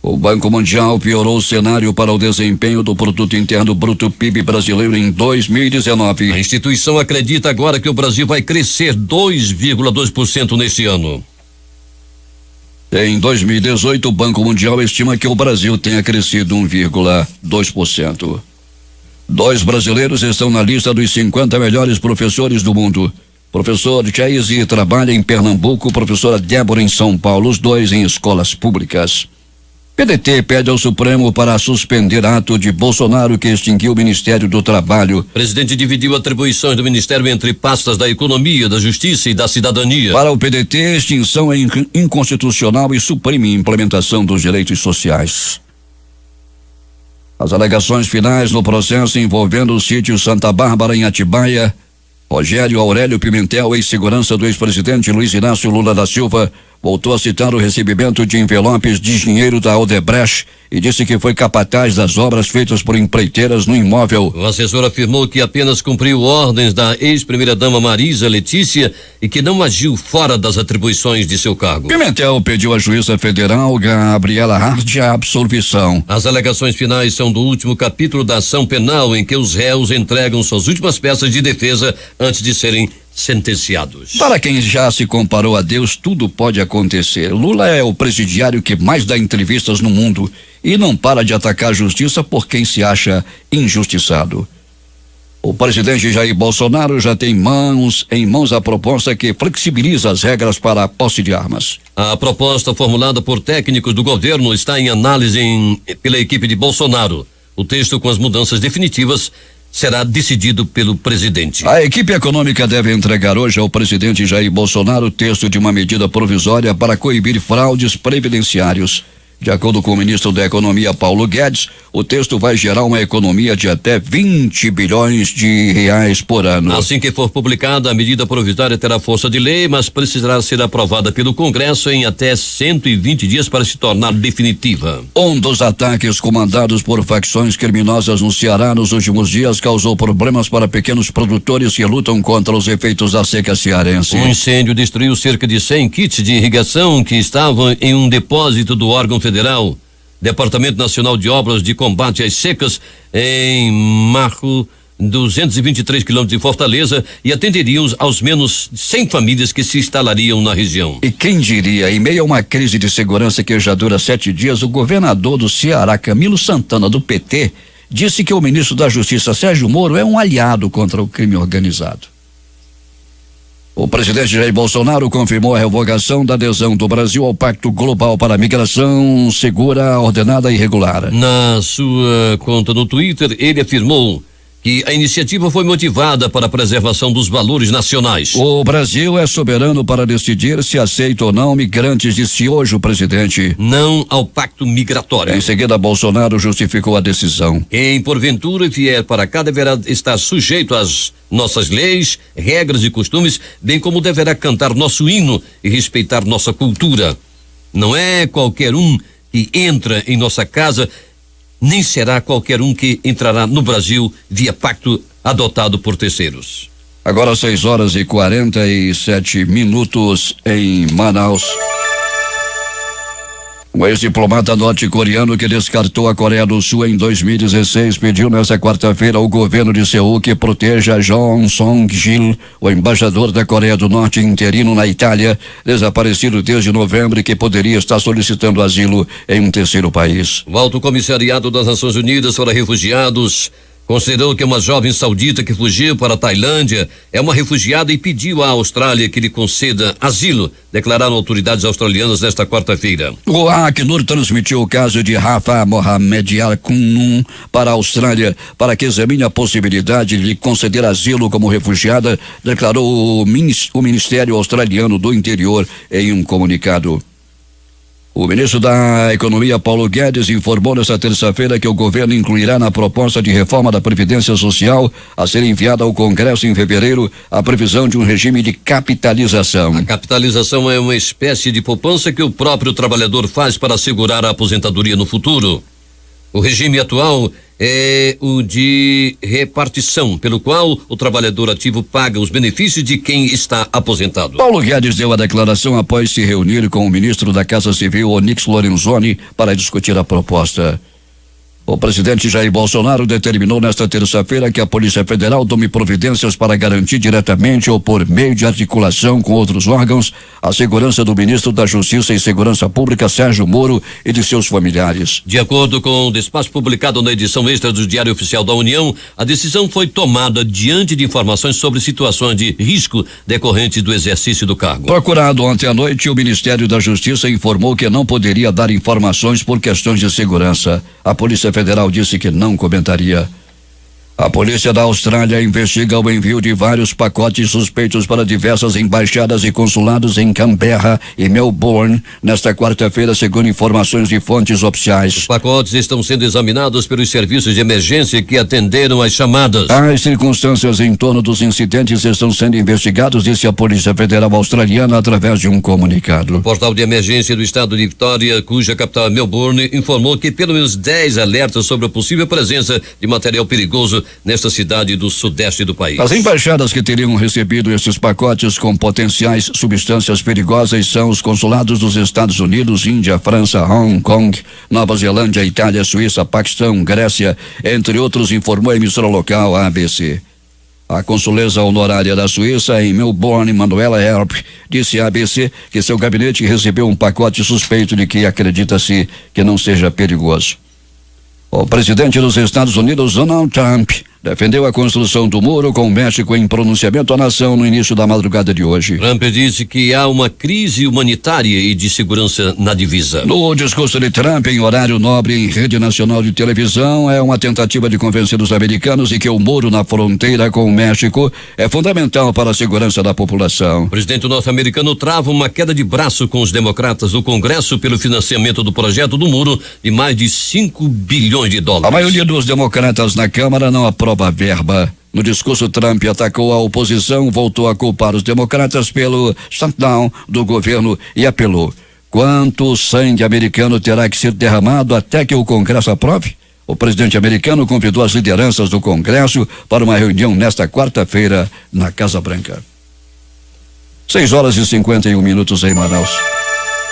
O Banco Mundial piorou o cenário para o desempenho do Produto Interno Bruto PIB brasileiro em 2019. A instituição acredita agora que o Brasil vai crescer 2,2% neste ano. Em 2018, o Banco Mundial estima que o Brasil tenha crescido 1,2%. 2 brasileiros estão na lista dos 50 melhores professores do mundo. Professor Chase trabalha em Pernambuco, professora Débora em São Paulo, os dois em escolas públicas. PDT pede ao Supremo para suspender ato de Bolsonaro que extinguiu o Ministério do Trabalho. O presidente dividiu atribuições do Ministério entre pastas da Economia, da Justiça e da Cidadania. Para o PDT, a extinção é inconstitucional e suprime a implementação dos direitos sociais. As alegações finais no processo envolvendo o sítio Santa Bárbara em Atibaia, Rogério Aurélio Pimentel, ex-segurança do ex-presidente Luiz Inácio Lula da Silva, voltou a citar o recebimento de envelopes de dinheiro da Odebrecht e disse que foi capataz das obras feitas por empreiteiras no imóvel. O assessor afirmou que apenas cumpriu ordens da ex-primeira-dama Marisa Letícia e que não agiu fora das atribuições de seu cargo. Pimentel pediu à juíza federal Gabriela Hart a absolvição. As alegações finais são do último capítulo da ação penal em que os réus entregam suas últimas peças de defesa antes de serem sentenciados. Para quem já se comparou a Deus, tudo pode acontecer. Lula é o presidiário que mais dá entrevistas no mundo e não para de atacar a justiça por quem se acha injustiçado. O presidente Jair Bolsonaro já tem em mãos a proposta que flexibiliza as regras para a posse de armas. A proposta formulada por técnicos do governo está em análise pela equipe de Bolsonaro. O texto com as mudanças definitivas será decidido pelo presidente. A equipe econômica deve entregar hoje ao presidente Jair Bolsonaro o texto de uma medida provisória para coibir fraudes previdenciários. De acordo com o ministro da Economia, Paulo Guedes, o texto vai gerar uma economia de até 20 bilhões de reais por ano. Assim que for publicada, a medida provisória terá força de lei, mas precisará ser aprovada pelo Congresso em até 120 dias para se tornar definitiva. Um dos ataques comandados por facções criminosas no Ceará nos últimos dias causou problemas para pequenos produtores que lutam contra os efeitos da seca cearense. Um incêndio destruiu cerca de 100 kits de irrigação que estavam em um depósito do órgão federal, Departamento Nacional de Obras de Combate às Secas, em Marco 223 quilômetros de Fortaleza, e atenderiam aos menos 100 famílias que se instalariam na região. E quem diria, em meio a uma crise de segurança que já dura 7 dias, o governador do Ceará, Camilo Santana, do PT, disse que o ministro da Justiça, Sérgio Moro, é um aliado contra o crime organizado. O presidente Jair Bolsonaro confirmou a revogação da adesão do Brasil ao Pacto Global para a Migração Segura, Ordenada e Regular. Na sua conta no Twitter, ele afirmou que a iniciativa foi motivada para a preservação dos valores nacionais. O Brasil é soberano para decidir se aceita ou não migrantes, disse hoje o presidente. Não ao pacto migratório. Em seguida, Bolsonaro justificou a decisão. Quem porventura vier para cá deverá estar sujeito às nossas leis, regras e costumes, bem como deverá cantar nosso hino e respeitar nossa cultura. Não é qualquer um que entra em nossa casa, nem será qualquer um que entrará no Brasil via pacto adotado por terceiros. Agora 6:47 em Manaus. O ex-diplomata norte-coreano que descartou a Coreia do Sul em 2016 pediu nesta quarta-feira ao governo de Seul que proteja Jong Song-gil, o embaixador da Coreia do Norte interino na Itália, desaparecido desde novembro e que poderia estar solicitando asilo em um terceiro país. O Alto Comissariado das Nações Unidas para Refugiados considerou que uma jovem saudita que fugiu para a Tailândia é uma refugiada e pediu à Austrália que lhe conceda asilo, declararam autoridades australianas nesta quarta-feira. O Acnur transmitiu o caso de Rafa Mohamed Al-Kunnun para a Austrália para que examine a possibilidade de lhe conceder asilo como refugiada, declarou o Ministério Australiano do Interior em um comunicado. O ministro da Economia, Paulo Guedes, informou nesta terça-feira que o governo incluirá na proposta de reforma da Previdência Social a ser enviada ao Congresso em fevereiro a previsão de um regime de capitalização. A capitalização é uma espécie de poupança que o próprio trabalhador faz para assegurar a aposentadoria no futuro. O regime atual é o de repartição, pelo qual o trabalhador ativo paga os benefícios de quem está aposentado. Paulo Guedes deu a declaração após se reunir com o ministro da Casa Civil, Onyx Lorenzoni, para discutir a proposta. O presidente Jair Bolsonaro determinou nesta terça-feira que a Polícia Federal tome providências para garantir diretamente ou por meio de articulação com outros órgãos a segurança do ministro da Justiça e Segurança Pública, Sérgio Moro, e de seus familiares. De acordo com o despacho publicado na edição extra do Diário Oficial da União, a decisão foi tomada diante de informações sobre situações de risco decorrentes do exercício do cargo. Procurado ontem à noite, o Ministério da Justiça informou que não poderia dar informações por questões de segurança. A Polícia Federal disse que não comentaria. A polícia da Austrália investiga o envio de vários pacotes suspeitos para diversas embaixadas e consulados em Canberra e Melbourne nesta quarta-feira, segundo informações de fontes oficiais. Os pacotes estão sendo examinados pelos serviços de emergência que atenderam as chamadas. As circunstâncias em torno dos incidentes estão sendo investigados, disse a Polícia Federal Australiana através de um comunicado. O portal de emergência do estado de Vitória, cuja capital é Melbourne, informou que pelo menos 10 alertas sobre a possível presença de material perigoso nesta cidade do sudeste do país. As embaixadas que teriam recebido esses pacotes com potenciais substâncias perigosas são os consulados dos Estados Unidos, Índia, França, Hong Kong, Nova Zelândia, Itália, Suíça, Paquistão, Grécia, entre outros, informou a emissora local ABC. A consuleza honorária da Suíça em Melbourne, Manuela Herb, disse à ABC que seu gabinete recebeu um pacote suspeito de que acredita-se que não seja perigoso. O presidente dos Estados Unidos, Donald Trump, defendeu a construção do muro com o México em pronunciamento à nação no início da madrugada de hoje. Trump disse que há uma crise humanitária e de segurança na divisa. No discurso de Trump, em horário nobre em rede nacional de televisão, é uma tentativa de convencer os americanos de que o muro na fronteira com o México é fundamental para a segurança da população. O presidente norte-americano trava uma queda de braço com os democratas do Congresso pelo financiamento do projeto do muro de mais de 5 bilhões de dólares. A maioria dos democratas na Câmara não aprova a verba. No discurso, Trump atacou a oposição, voltou a culpar os democratas pelo shutdown do governo e apelou: quanto sangue americano terá que ser derramado até que o Congresso aprove? O presidente americano convidou as lideranças do Congresso para uma reunião nesta quarta-feira na Casa Branca. 6h51 em Manaus.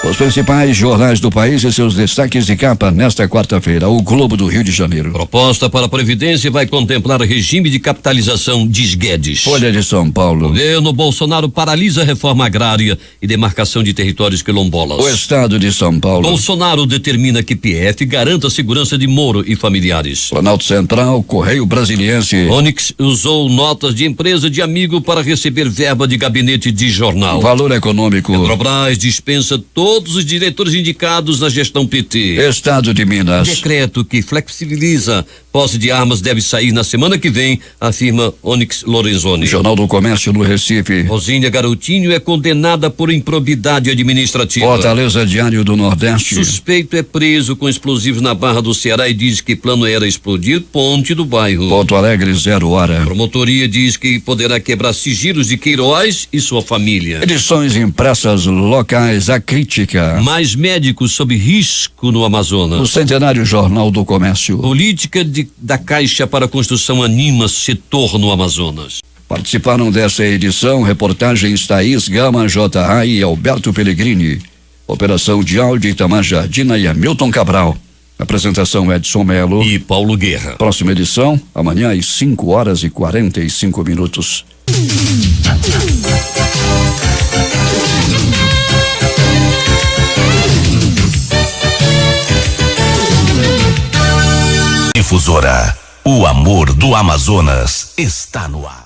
Os principais jornais do país e seus destaques de capa nesta quarta-feira. O Globo do Rio de Janeiro. Proposta para a Previdência vai contemplar regime de capitalização, diz Guedes. Folha de São Paulo. Governo Bolsonaro paralisa a reforma agrária e demarcação de territórios quilombolas. O Estado de São Paulo. Bolsonaro determina que PF garanta a segurança de Moro e familiares. Planalto Central, Correio Brasiliense. Onyx usou notas de empresa de amigo para receber verba de gabinete de jornal. Valor Econômico. Petrobras dispensa todos os diretores indicados na gestão PT. Estado de Minas. Decreto que flexibiliza posse de armas deve sair na semana que vem, afirma Onyx Lorenzoni. Jornal do Comércio no Recife. Rosínia Garotinho é condenada por improbidade administrativa. Fortaleza, Diário do Nordeste. Suspeito é preso com explosivos na Barra do Ceará e diz que plano era explodir ponte do bairro. Porto Alegre, 0 hora. Promotoria diz que poderá quebrar sigilos de Queiroz e sua família. Edições impressas locais, a crítica. Mais médicos sob risco no Amazonas. O Centenário Jornal do Comércio. Política da Caixa para a construção anima setor no Amazonas. Participaram dessa edição reportagens Thaís Gama, J.A. e Alberto Pellegrini. Operação de áudio Itamar Jardina e Hamilton Cabral. Apresentação Edson Melo e Paulo Guerra. Próxima edição, amanhã às 5h45. Difusora, o amor do Amazonas está no ar.